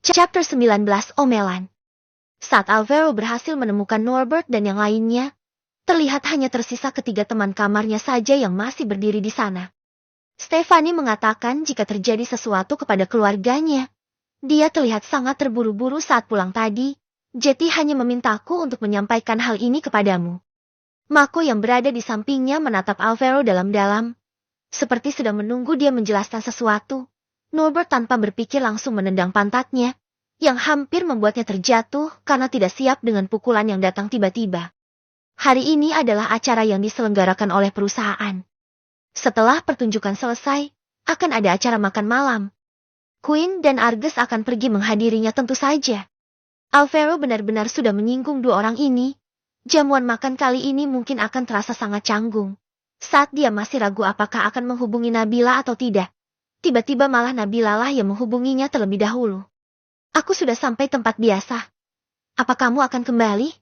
Chapter 19 Omelan. Saat Alvaro berhasil menemukan Norbert dan yang lainnya, terlihat hanya tersisa ketiga teman kamarnya saja yang masih berdiri di sana. Stefani mengatakan jika terjadi sesuatu kepada keluarganya. Dia terlihat sangat terburu-buru saat pulang tadi. Jetty hanya memintaku untuk menyampaikan hal ini kepadamu. Mako yang berada di sampingnya menatap Alvaro dalam-dalam, seperti sedang menunggu dia menjelaskan sesuatu. Norbert tanpa berpikir langsung menendang pantatnya, yang hampir membuatnya terjatuh karena tidak siap dengan pukulan yang datang tiba-tiba. Hari ini adalah acara yang diselenggarakan oleh perusahaan. Setelah pertunjukan selesai, akan ada acara makan malam. Queen dan Argus akan pergi menghadirinya tentu saja. Alvaro benar-benar sudah menyinggung dua orang ini. Jamuan makan kali ini mungkin akan terasa sangat canggung. Saat dia masih ragu apakah akan menghubungi Nabila atau tidak. Tiba-tiba malah Nabila lah yang menghubunginya terlebih dahulu. Aku sudah sampai tempat biasa. Apa kamu akan kembali?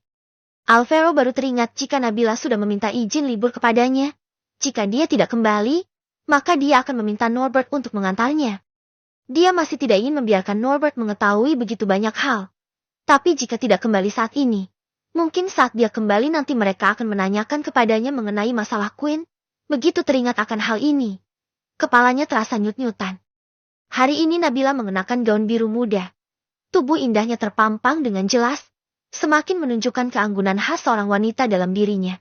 Alvaro baru teringat jika Nabila sudah meminta izin libur kepadanya. Jika dia tidak kembali, maka dia akan meminta Norbert untuk mengantarnya. Dia masih tidak ingin membiarkan Norbert mengetahui begitu banyak hal. Tapi jika tidak kembali saat ini, mungkin saat dia kembali nanti mereka akan menanyakan kepadanya mengenai masalah Queen. Begitu teringat akan hal ini, kepalanya terasa nyut-nyutan. Hari ini Nabila mengenakan gaun biru muda. Tubuh indahnya terpampang dengan jelas, semakin menunjukkan keanggunan khas seorang wanita dalam dirinya.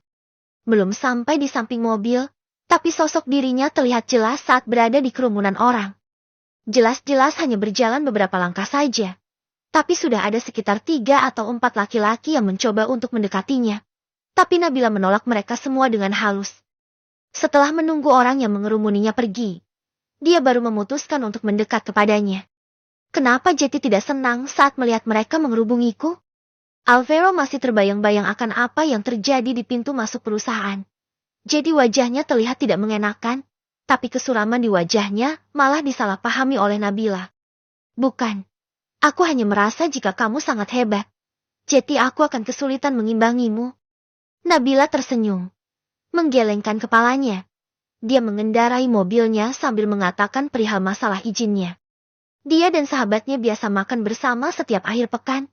Belum sampai di samping mobil, tapi sosok dirinya terlihat jelas saat berada di kerumunan orang. Jelas-jelas hanya berjalan beberapa langkah saja. Tapi sudah ada sekitar 3 atau 4 laki-laki yang mencoba untuk mendekatinya. Tapi Nabila menolak mereka semua dengan halus. Setelah menunggu orang yang mengerumuninya pergi, dia baru memutuskan untuk mendekat kepadanya. Kenapa Jetty tidak senang saat melihat mereka mengerubungiku? Alvaro masih terbayang-bayang akan apa yang terjadi di pintu masuk perusahaan. Jadi wajahnya terlihat tidak mengenakan, tapi kesuraman di wajahnya malah disalahpahami oleh Nabila. Bukan. Aku hanya merasa jika kamu sangat hebat. Jetty, aku akan kesulitan mengimbangimu. Nabila tersenyum, menggelengkan kepalanya. Dia mengendarai mobilnya sambil mengatakan perihal masalah izinnya. Dia dan sahabatnya biasa makan bersama setiap akhir pekan,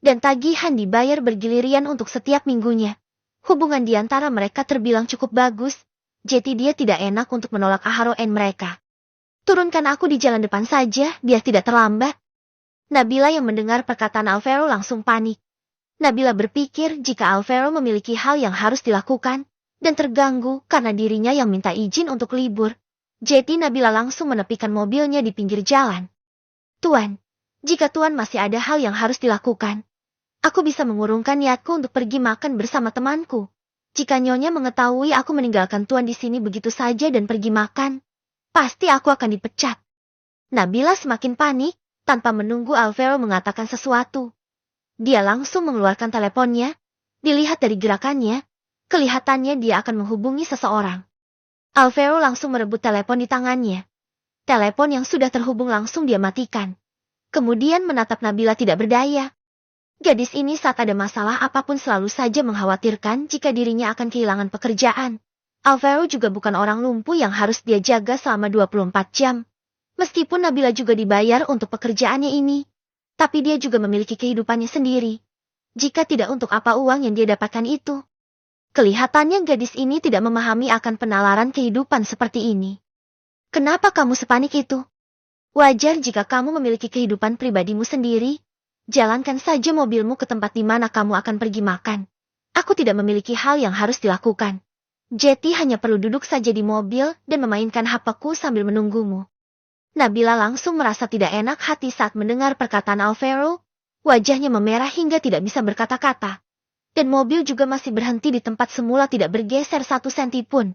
dan tagihan dibayar bergiliran untuk setiap minggunya. Hubungan di antara mereka terbilang cukup bagus, jadi dia tidak enak untuk menolak AHRON mereka. Turunkan aku di jalan depan saja, biar tidak terlambat. Nabila yang mendengar perkataan Alvaro langsung panik. Nabila berpikir jika Alvaro memiliki hal yang harus dilakukan, dan terganggu karena dirinya yang minta izin untuk libur. Jadi Nabila langsung menepikan mobilnya di pinggir jalan. Tuan, jika Tuan masih ada hal yang harus dilakukan, aku bisa mengurungkan niatku untuk pergi makan bersama temanku. Jika Nyonya mengetahui aku meninggalkan Tuan di sini begitu saja dan pergi makan, pasti aku akan dipecat. Nabila semakin panik, tanpa menunggu Alvaro mengatakan sesuatu. Dia langsung mengeluarkan teleponnya. Dilihat dari gerakannya, kelihatannya dia akan menghubungi seseorang. Alvaro langsung merebut telepon di tangannya. Telepon yang sudah terhubung langsung dia matikan. Kemudian menatap Nabila tidak berdaya. Gadis ini saat ada masalah apapun selalu saja mengkhawatirkan jika dirinya akan kehilangan pekerjaan. Alvaro juga bukan orang lumpuh yang harus dia jaga selama 24 jam. Meskipun Nabila juga dibayar untuk pekerjaannya ini, tapi dia juga memiliki kehidupannya sendiri. Jika tidak, untuk apa uang yang dia dapatkan itu? Kelihatannya gadis ini tidak memahami akan penalaran kehidupan seperti ini. Kenapa kamu sepanik itu? Wajar jika kamu memiliki kehidupan pribadimu sendiri. Jalankan saja mobilmu ke tempat di mana kamu akan pergi makan. Aku tidak memiliki hal yang harus dilakukan. Jetty hanya perlu duduk saja di mobil dan memainkan HP-ku sambil menunggumu. Nabila langsung merasa tidak enak hati saat mendengar perkataan Alvaro. Wajahnya memerah hingga tidak bisa berkata-kata. Dan mobil juga masih berhenti di tempat semula, tidak bergeser 1 senti pun.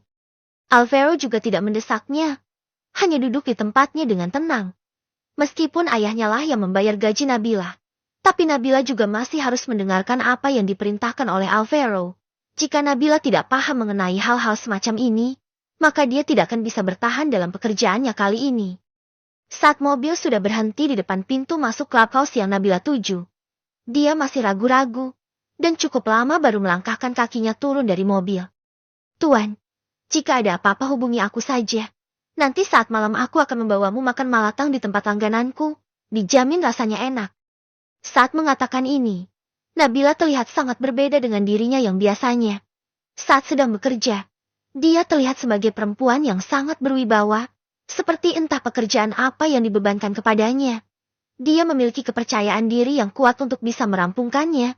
Alvaro juga tidak mendesaknya. Hanya duduk di tempatnya dengan tenang. Meskipun ayahnya lah yang membayar gaji Nabila, tapi Nabila juga masih harus mendengarkan apa yang diperintahkan oleh Alvaro. Jika Nabila tidak paham mengenai hal-hal semacam ini, maka dia tidak akan bisa bertahan dalam pekerjaannya kali ini. Saat mobil sudah berhenti di depan pintu masuk clubhouse yang Nabila tuju, dia masih ragu-ragu, dan cukup lama baru melangkahkan kakinya turun dari mobil. Tuan, jika ada apa-apa hubungi aku saja. Nanti saat malam aku akan membawamu makan malatang di tempat langgananku. Dijamin rasanya enak. Saat mengatakan ini, Nabila terlihat sangat berbeda dengan dirinya yang biasanya. Saat sedang bekerja, dia terlihat sebagai perempuan yang sangat berwibawa, seperti entah pekerjaan apa yang dibebankan kepadanya. Dia memiliki kepercayaan diri yang kuat untuk bisa merampungkannya.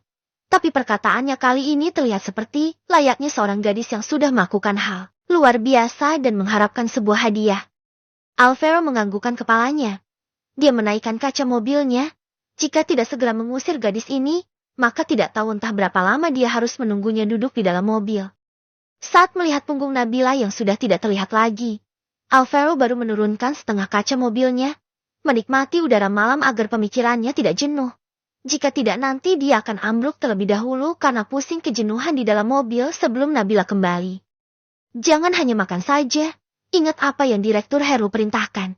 Tapi perkataannya kali ini terlihat seperti layaknya seorang gadis yang sudah melakukan hal luar biasa dan mengharapkan sebuah hadiah. Alvaro menganggukkan kepalanya. Dia menaikkan kaca mobilnya. Jika tidak segera mengusir gadis ini, maka tidak tahu entah berapa lama dia harus menunggunya duduk di dalam mobil. Saat melihat punggung Nabila yang sudah tidak terlihat lagi, Alvaro baru menurunkan setengah kaca mobilnya, menikmati udara malam agar pemikirannya tidak jenuh. Jika tidak nanti dia akan ambruk terlebih dahulu karena pusing kejenuhan di dalam mobil sebelum Nabila kembali. Jangan hanya makan saja, ingat apa yang Direktur Heru perintahkan.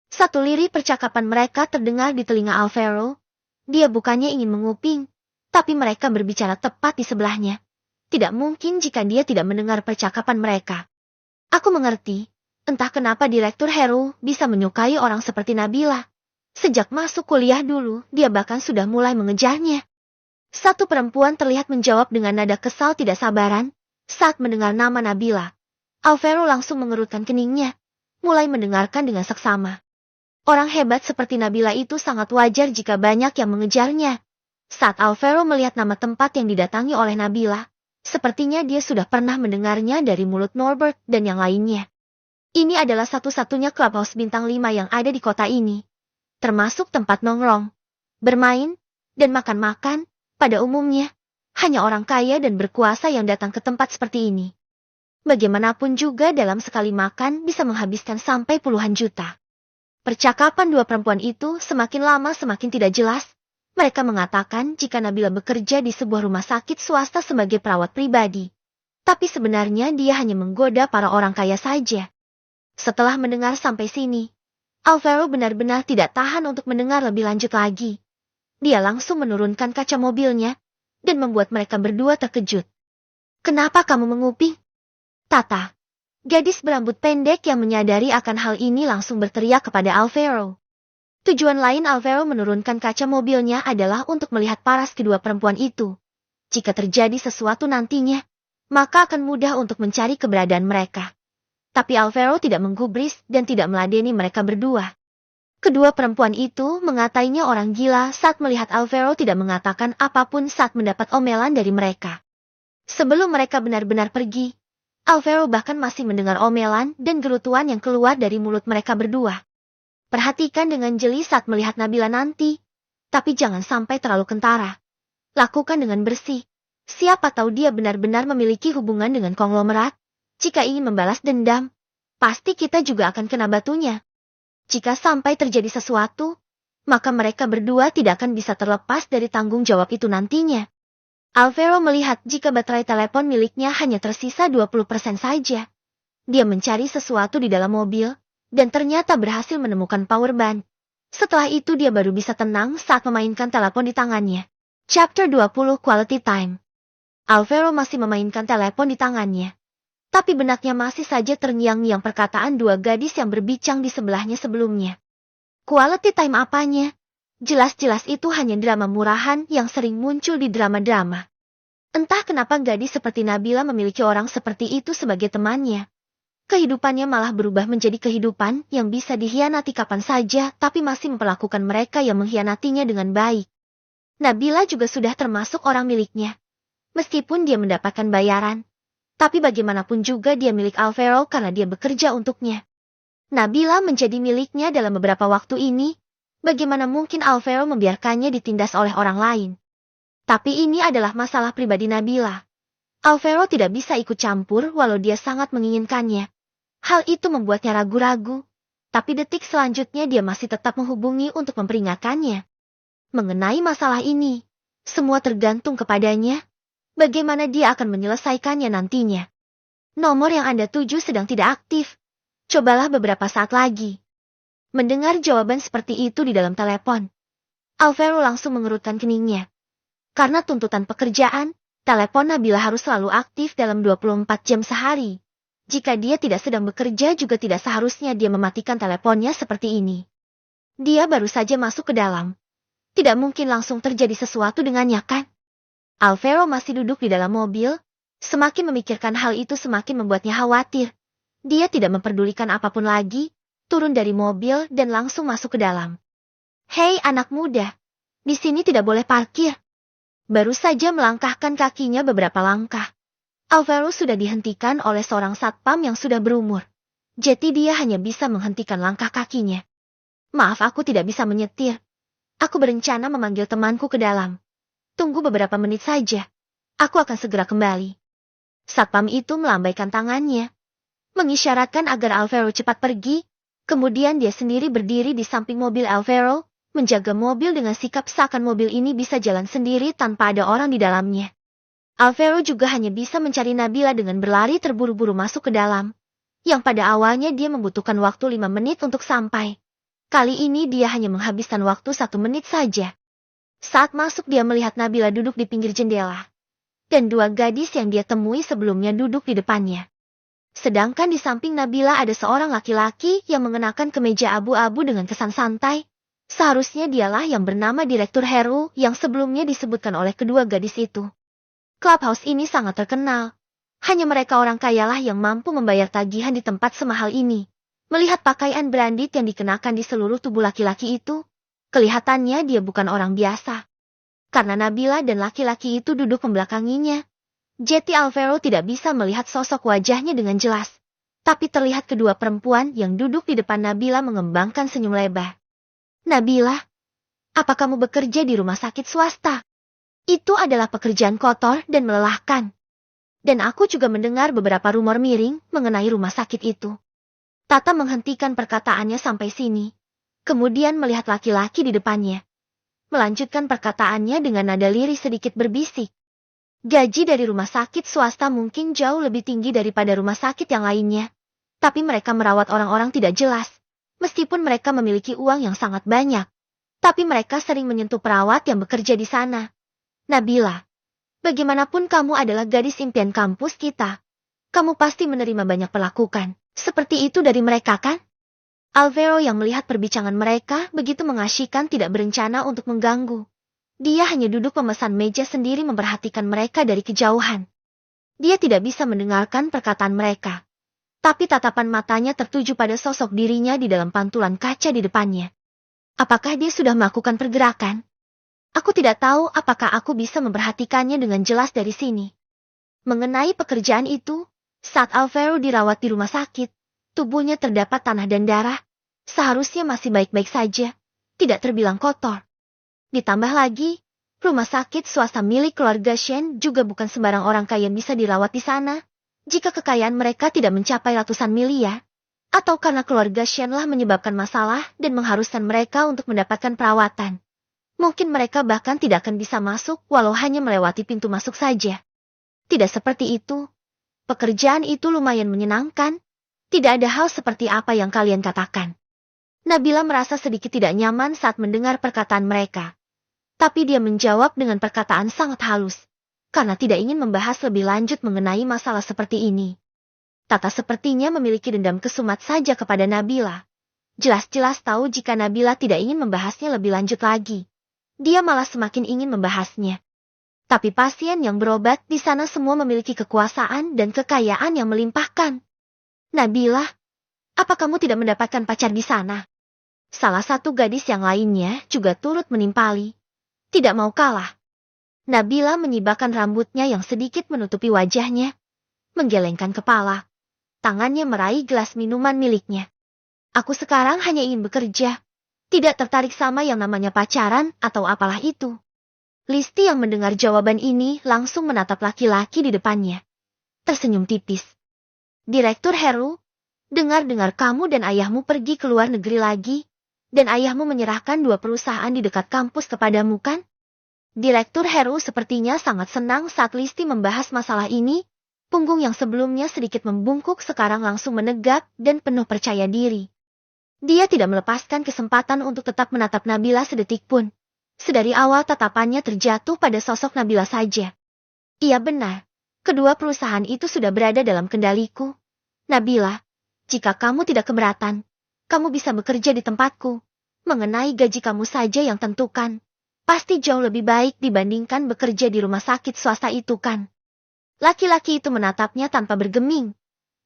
Satu lirik percakapan mereka terdengar di telinga Alvaro. Dia bukannya ingin menguping, tapi mereka berbicara tepat di sebelahnya. Tidak mungkin jika dia tidak mendengar percakapan mereka. Aku mengerti, entah kenapa Direktur Heru bisa menyukai orang seperti Nabila. Sejak masuk kuliah dulu, dia bahkan sudah mulai mengejarnya. Satu perempuan terlihat menjawab dengan nada kesal tidak sabaran. Saat mendengar nama Nabila, Alvaro langsung mengerutkan keningnya, mulai mendengarkan dengan seksama. Orang hebat seperti Nabila itu sangat wajar jika banyak yang mengejarnya. Saat Alvaro melihat nama tempat yang didatangi oleh Nabila, sepertinya dia sudah pernah mendengarnya dari mulut Norbert dan yang lainnya. Ini adalah satu-satunya clubhouse bintang 5 yang ada di kota ini. Termasuk tempat nongkrong, bermain, dan makan-makan. Pada umumnya, hanya orang kaya dan berkuasa yang datang ke tempat seperti ini. Bagaimanapun juga dalam sekali makan bisa menghabiskan sampai puluhan juta. Percakapan dua perempuan itu semakin lama semakin tidak jelas. Mereka mengatakan jika Nabila bekerja di sebuah rumah sakit swasta sebagai perawat pribadi. Tapi sebenarnya dia hanya menggoda para orang kaya saja. Setelah mendengar sampai sini, Alvaro benar-benar tidak tahan untuk mendengar lebih lanjut lagi. Dia langsung menurunkan kaca mobilnya dan membuat mereka berdua terkejut. Kenapa kamu menguping? Tata, gadis berambut pendek yang menyadari akan hal ini langsung berteriak kepada Alvaro. Tujuan lain Alvaro menurunkan kaca mobilnya adalah untuk melihat paras kedua perempuan itu. Jika terjadi sesuatu nantinya, maka akan mudah untuk mencari keberadaan mereka. Tapi Alvaro tidak menggubris dan tidak meladeni mereka berdua. Kedua perempuan itu mengatainya orang gila saat melihat Alvaro tidak mengatakan apapun saat mendapat omelan dari mereka. Sebelum mereka benar-benar pergi, Alvaro bahkan masih mendengar omelan dan gerutuan yang keluar dari mulut mereka berdua. Perhatikan dengan jeli saat melihat Nabila nanti, tapi jangan sampai terlalu kentara. Lakukan dengan bersih. Siapa tahu dia benar-benar memiliki hubungan dengan konglomerat. Jika ingin membalas dendam, pasti kita juga akan kena batunya. Jika sampai terjadi sesuatu, maka mereka berdua tidak akan bisa terlepas dari tanggung jawab itu nantinya. Alvaro melihat jika baterai telepon miliknya hanya tersisa 20% saja. Dia mencari sesuatu di dalam mobil, dan ternyata berhasil menemukan power bank. Setelah itu dia baru bisa tenang saat memainkan telepon di tangannya. Chapter 20 Quality Time. Alvaro masih memainkan telepon di tangannya. Tapi benaknya masih saja terngiang-ngiang perkataan dua gadis yang berbincang di sebelahnya sebelumnya. Quality time apanya? Jelas-jelas itu hanya drama murahan yang sering muncul di drama-drama. Entah kenapa gadis seperti Nabila memiliki orang seperti itu sebagai temannya. Kehidupannya malah berubah menjadi kehidupan yang bisa dikhianati kapan saja tapi masih memperlakukan mereka yang mengkhianatinya dengan baik. Nabila juga sudah termasuk orang miliknya. Meskipun dia mendapatkan bayaran. Tapi bagaimanapun juga dia milik Alvaro karena dia bekerja untuknya. Nabila menjadi miliknya dalam beberapa waktu ini. Bagaimana mungkin Alvaro membiarkannya ditindas oleh orang lain? Tapi ini adalah masalah pribadi Nabila. Alvaro tidak bisa ikut campur walau dia sangat menginginkannya. Hal itu membuatnya ragu-ragu. Tapi detik selanjutnya dia masih tetap menghubungi untuk memperingatkannya. Mengenai masalah ini, semua tergantung kepadanya. Bagaimana dia akan menyelesaikannya nantinya. Nomor yang Anda tuju sedang tidak aktif. Cobalah beberapa saat lagi. Mendengar jawaban seperti itu di dalam telepon, Alvaro langsung mengerutkan keningnya. Karena tuntutan pekerjaan, telepon Nabila harus selalu aktif dalam 24 jam sehari. Jika dia tidak sedang bekerja juga tidak seharusnya dia mematikan teleponnya seperti ini. Dia baru saja masuk ke dalam. Tidak mungkin langsung terjadi sesuatu dengannya kan? Alvaro masih duduk di dalam mobil. Semakin memikirkan hal itu semakin membuatnya khawatir. Dia tidak memperdulikan apapun lagi, turun dari mobil dan langsung masuk ke dalam. Hei anak muda, di sini tidak boleh parkir. Baru saja melangkahkan kakinya beberapa langkah. Alvaro sudah dihentikan oleh seorang satpam yang sudah berumur. Jadi dia hanya bisa menghentikan langkah kakinya. Maaf, aku tidak bisa menyetir. Aku berencana memanggil temanku ke dalam. Tunggu beberapa menit saja. Aku akan segera kembali. Satpam itu melambaikan tangannya, mengisyaratkan agar Alvaro cepat pergi. Kemudian dia sendiri berdiri di samping mobil Alvaro, menjaga mobil dengan sikap seakan mobil ini bisa jalan sendiri tanpa ada orang di dalamnya. Alvaro juga hanya bisa mencari Nabila dengan berlari terburu-buru masuk ke dalam, yang pada awalnya dia membutuhkan waktu 5 menit untuk sampai. Kali ini dia hanya menghabiskan waktu 1 menit saja. Saat masuk dia melihat Nabila duduk di pinggir jendela, dan 2 gadis yang dia temui sebelumnya duduk di depannya. Sedangkan di samping Nabila ada seorang laki-laki yang mengenakan kemeja abu-abu dengan kesan santai. Seharusnya dialah yang bernama Direktur Heru yang sebelumnya disebutkan oleh kedua gadis itu. Clubhouse ini sangat terkenal. Hanya mereka orang kayalah yang mampu membayar tagihan di tempat semahal ini. Melihat pakaian branded yang dikenakan di seluruh tubuh laki-laki itu, kelihatannya dia bukan orang biasa. Karena Nabila dan laki-laki itu duduk membelakanginya, jadi Alvaro tidak bisa melihat sosok wajahnya dengan jelas. Tapi terlihat kedua perempuan yang duduk di depan Nabila mengembangkan senyum lebar. Nabila, apa kamu bekerja di rumah sakit swasta? Itu adalah pekerjaan kotor dan melelahkan. Dan aku juga mendengar beberapa rumor miring mengenai rumah sakit itu. Tata menghentikan perkataannya sampai sini. Kemudian melihat laki-laki di depannya. Melanjutkan perkataannya dengan nada lirih sedikit berbisik. Gaji dari rumah sakit swasta mungkin jauh lebih tinggi daripada rumah sakit yang lainnya. Tapi mereka merawat orang-orang tidak jelas. Meskipun mereka memiliki uang yang sangat banyak. Tapi mereka sering menyentuh perawat yang bekerja di sana. Nabila, bagaimanapun kamu adalah gadis impian kampus kita. Kamu pasti menerima banyak perlakuan seperti itu dari mereka kan? Alvaro yang melihat perbincangan mereka begitu mengasyikkan tidak berencana untuk mengganggu. Dia hanya duduk memesan meja sendiri memperhatikan mereka dari kejauhan. Dia tidak bisa mendengarkan perkataan mereka. Tapi tatapan matanya tertuju pada sosok dirinya di dalam pantulan kaca di depannya. Apakah dia sudah melakukan pergerakan? Aku tidak tahu apakah aku bisa memperhatikannya dengan jelas dari sini. Mengenai pekerjaan itu, saat Alvaro dirawat di rumah sakit, tubuhnya terdapat tanah dan darah. Seharusnya masih baik-baik saja, tidak terbilang kotor. Ditambah lagi, rumah sakit swasta milik keluarga Shen juga bukan sembarang orang kaya bisa dirawat di sana. Jika kekayaan mereka tidak mencapai ratusan miliar, atau karena keluarga Shenlah menyebabkan masalah dan mengharuskan mereka untuk mendapatkan perawatan. Mungkin mereka bahkan tidak akan bisa masuk walau hanya melewati pintu masuk saja. Tidak seperti itu. Pekerjaan itu lumayan menyenangkan. Tidak ada hal seperti apa yang kalian katakan. Nabila merasa sedikit tidak nyaman saat mendengar perkataan mereka. Tapi dia menjawab dengan perkataan sangat halus. Karena tidak ingin membahas lebih lanjut mengenai masalah seperti ini. Tata sepertinya memiliki dendam kesumat saja kepada Nabila. Jelas-jelas tahu jika Nabila tidak ingin membahasnya lebih lanjut lagi. Dia malah semakin ingin membahasnya. Tapi pasien yang berobat di sana semua memiliki kekuasaan dan kekayaan yang melimpahkan. Nabila, apa kamu tidak mendapatkan pacar di sana? Salah satu gadis yang lainnya juga turut menimpali. Tidak mau kalah. Nabila menyibakkan rambutnya yang sedikit menutupi wajahnya. Menggelengkan kepala. Tangannya meraih gelas minuman miliknya. Aku sekarang hanya ingin bekerja. Tidak tertarik sama yang namanya pacaran atau apalah itu. Listi yang mendengar jawaban ini langsung menatap laki-laki di depannya. Tersenyum tipis. Direktur Heru, dengar-dengar kamu dan ayahmu pergi ke luar negeri lagi, dan ayahmu menyerahkan 2 perusahaan di dekat kampus kepadamu kan? Direktur Heru sepertinya sangat senang saat Listi membahas masalah ini. Punggung yang sebelumnya sedikit membungkuk sekarang langsung menegak dan penuh percaya diri. Dia tidak melepaskan kesempatan untuk tetap menatap Nabila sedetik pun. Sedari awal tatapannya terjatuh pada sosok Nabila saja. Iya benar, kedua perusahaan itu sudah berada dalam kendaliku. Nabila, jika kamu tidak keberatan, kamu bisa bekerja di tempatku. Mengenai gaji kamu saja yang tentukan. Pasti jauh lebih baik dibandingkan bekerja di rumah sakit swasta itu kan? Laki-laki itu menatapnya tanpa bergeming.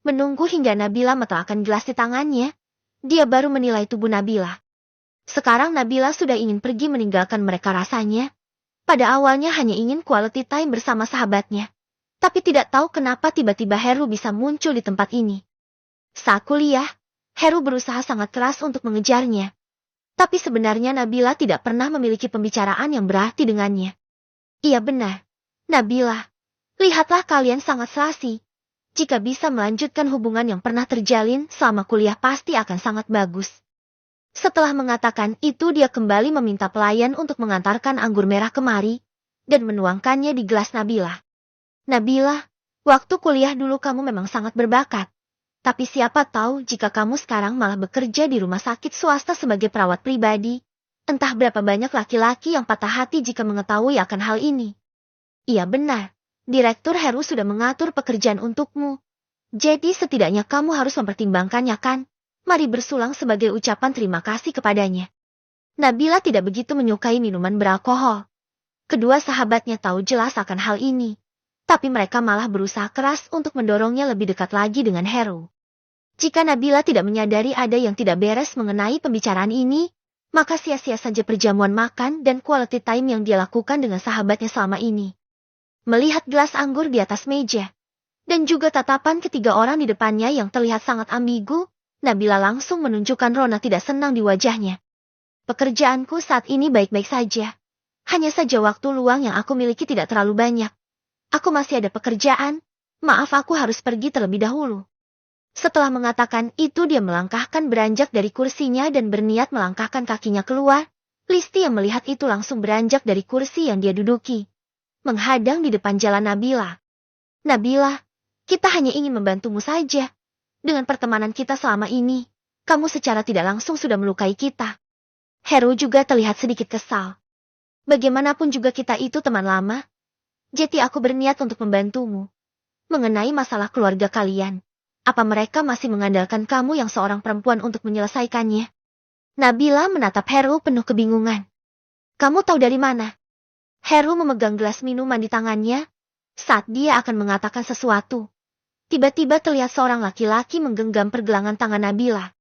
Menunggu hingga Nabila metelahkan gelas di tangannya, dia baru menilai tubuh Nabila. Sekarang Nabila sudah ingin pergi meninggalkan mereka rasanya. Pada awalnya hanya ingin quality time bersama sahabatnya. Tapi tidak tahu kenapa tiba-tiba Heru bisa muncul di tempat ini. Saat kuliah, Heru berusaha sangat keras untuk mengejarnya. Tapi sebenarnya Nabila tidak pernah memiliki pembicaraan yang berarti dengannya. Iya benar. Nabila, lihatlah kalian sangat serasi. Jika bisa melanjutkan hubungan yang pernah terjalin selama kuliah pasti akan sangat bagus. Setelah mengatakan itu dia kembali meminta pelayan untuk mengantarkan anggur merah kemari, dan menuangkannya di gelas Nabila. Nabila, waktu kuliah dulu kamu memang sangat berbakat. Tapi siapa tahu jika kamu sekarang malah bekerja di rumah sakit swasta sebagai perawat pribadi. Entah berapa banyak laki-laki yang patah hati jika mengetahui akan hal ini. Iya benar, Direktur Heru sudah mengatur pekerjaan untukmu. Jadi setidaknya kamu harus mempertimbangkannya kan? Mari bersulang sebagai ucapan terima kasih kepadanya. Nabila tidak begitu menyukai minuman beralkohol. Kedua sahabatnya tahu jelas akan hal ini. Tapi mereka malah berusaha keras untuk mendorongnya lebih dekat lagi dengan Heru. Jika Nabila tidak menyadari ada yang tidak beres mengenai pembicaraan ini, maka sia-sia saja perjamuan makan dan quality time yang dia lakukan dengan sahabatnya selama ini. Melihat gelas anggur di atas meja, dan juga tatapan ketiga orang di depannya yang terlihat sangat ambigu, Nabila langsung menunjukkan rona tidak senang di wajahnya. Pekerjaanku saat ini baik-baik saja. Hanya saja waktu luang yang aku miliki tidak terlalu banyak. Aku masih ada pekerjaan, maaf aku harus pergi terlebih dahulu. Setelah mengatakan itu dia melangkahkan beranjak dari kursinya dan berniat melangkahkan kakinya keluar. Listi yang melihat itu langsung beranjak dari kursi yang dia duduki, menghadang di depan jalan Nabila. Nabila, kita hanya ingin membantumu saja. Dengan pertemanan kita selama ini, kamu secara tidak langsung sudah melukai kita. Heru juga terlihat sedikit kesal. Bagaimanapun juga kita itu teman lama. Jadi aku berniat untuk membantumu. Mengenai masalah keluarga kalian, apa mereka masih mengandalkan kamu yang seorang perempuan untuk menyelesaikannya? Nabila menatap Heru penuh kebingungan. Kamu tahu dari mana? Heru memegang gelas minuman di tangannya. Saat dia akan mengatakan sesuatu, tiba-tiba terlihat seorang laki-laki menggenggam pergelangan tangan Nabila.